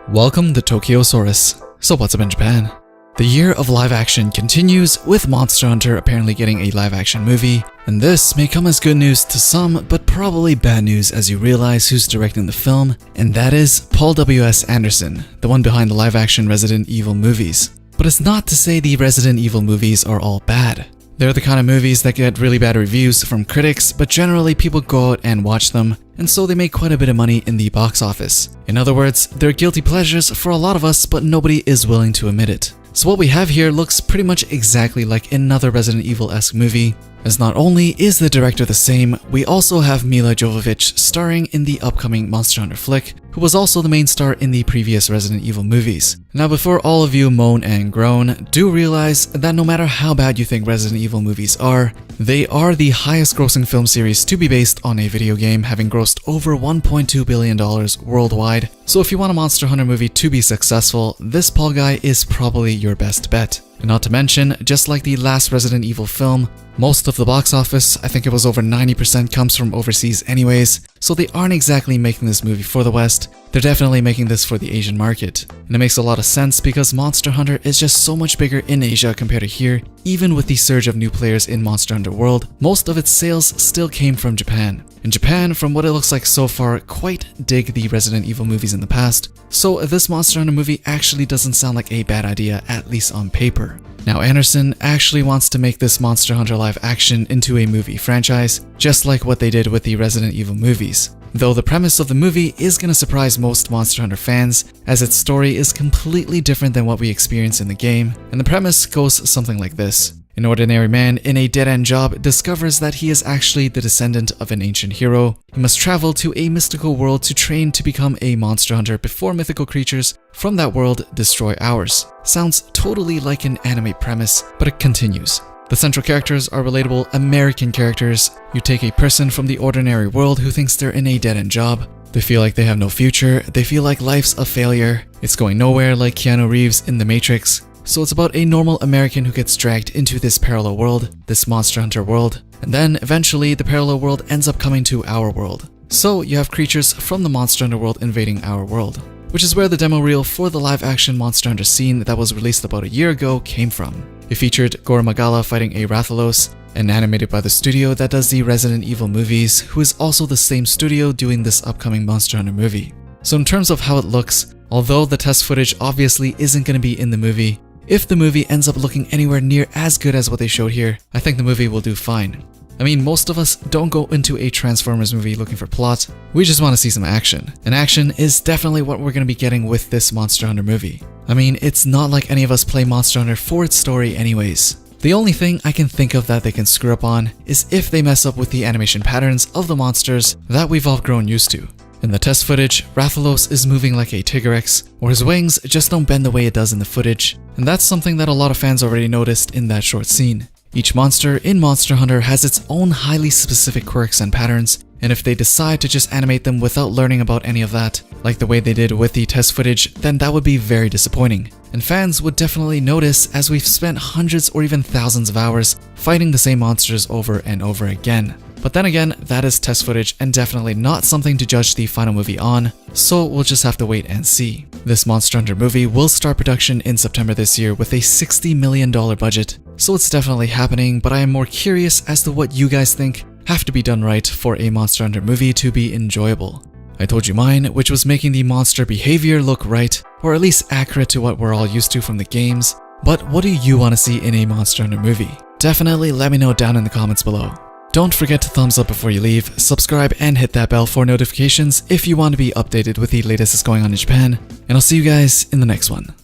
Welcome to Tokyosaurus. So what's up in Japan? The year of live action continues, with Monster Hunter apparently getting a live action movie, and this may come as good news to some, but probably bad news as you realize who's directing the film, and that is Paul W.S. Anderson, the one behind the live action Resident Evil movies. But it's not to say the Resident Evil movies are all bad. They're the kind of movies that get really bad reviews from critics, but generally people go out and watch them, and so they make quite a bit of money in the box office. In other words, they're guilty pleasures for a lot of us, but nobody is willing to admit it. So what we have here looks pretty much exactly like another Resident Evil-esque movie, as not only is the director the same, we also have Mila Jovovich starring in the upcoming Monster Hunter flick, who was also the main star in the previous Resident Evil movies. Now before all of you moan and groan, do realize that no matter how bad you think Resident Evil movies are, they are the highest grossing film series to be based on a video game, having grossed over $1.2 billion worldwide. So if you want a Monster Hunter movie to be successful, this Paul guy is probably your best bet. And not to mention, just like the last Resident Evil film, most of the box office, I think it was over 90%, comes from overseas anyways, so they aren't exactly making this movie for the West, they're definitely making this for the Asian market. And it makes a lot of sense because Monster Hunter is just so much bigger in Asia compared to here. Even with the surge of new players in Monster Hunter World, most of its sales still came from Japan. And Japan, from what it looks like so far, quite dig the Resident Evil movies in the past, so this Monster Hunter movie actually doesn't sound like a bad idea, at least on paper. Now Anderson actually wants to make this Monster Hunter live action into a movie franchise, just like what they did with the Resident Evil movies. Though the premise of the movie is gonna surprise most Monster Hunter fans, as its story is completely different than what we experience in the game, and the premise goes something like this. An ordinary man in a dead-end job discovers that he is actually the descendant of an ancient hero. He must travel to a mystical world to train to become a monster hunter before mythical creatures from that world destroy ours. Sounds totally like an anime premise, but it continues. The central characters are relatable American characters. You take a person from the ordinary world who thinks they're in a dead-end job. They feel like they have no future, they feel like life's a failure. It's going nowhere, like Keanu Reeves in The Matrix. So it's about a normal American who gets dragged into this parallel world, this Monster Hunter world, and then eventually the parallel world ends up coming to our world. So you have creatures from the Monster Hunter world invading our world, which is where the demo reel for the live action Monster Hunter scene that was released about a year ago came from. It featured Gore Magala fighting a Rathalos, and animated by the studio that does the Resident Evil movies, who is also the same studio doing this upcoming Monster Hunter movie. So in terms of how it looks, although the test footage obviously isn't going to be in the movie, if the movie ends up looking anywhere near as good as what they showed here, I think the movie will do fine. I mean, most of us don't go into a Transformers movie looking for plot, we just want to see some action. And action is definitely what we're going to be getting with this Monster Hunter movie. I mean, it's not like any of us play Monster Hunter for its story anyways. The only thing I can think of that they can screw up on is if they mess up with the animation patterns of the monsters that we've all grown used to. In the test footage, Rathalos is moving like a Tigrex, or his wings just don't bend the way it does in the footage, and that's something that a lot of fans already noticed in that short scene. Each monster in Monster Hunter has its own highly specific quirks and patterns, and if they decide to just animate them without learning about any of that, like the way they did with the test footage, then that would be very disappointing. And fans would definitely notice, as we've spent hundreds or even thousands of hours fighting the same monsters over and over again. But then again, that is test footage and definitely not something to judge the final movie on, so we'll just have to wait and see. This Monster Hunter movie will start production in September this year with a $60 million budget, so it's definitely happening, but I am more curious as to what you guys think have to be done right for a Monster Hunter movie to be enjoyable. I told you mine, which was making the monster behavior look right, or at least accurate to what we're all used to from the games, but what do you want to see in a Monster Hunter movie? Definitely let me know down in the comments below. Don't forget to thumbs up before you leave, subscribe and hit that bell for notifications if you want to be updated with the latest that's going on in Japan, and I'll see you guys in the next one.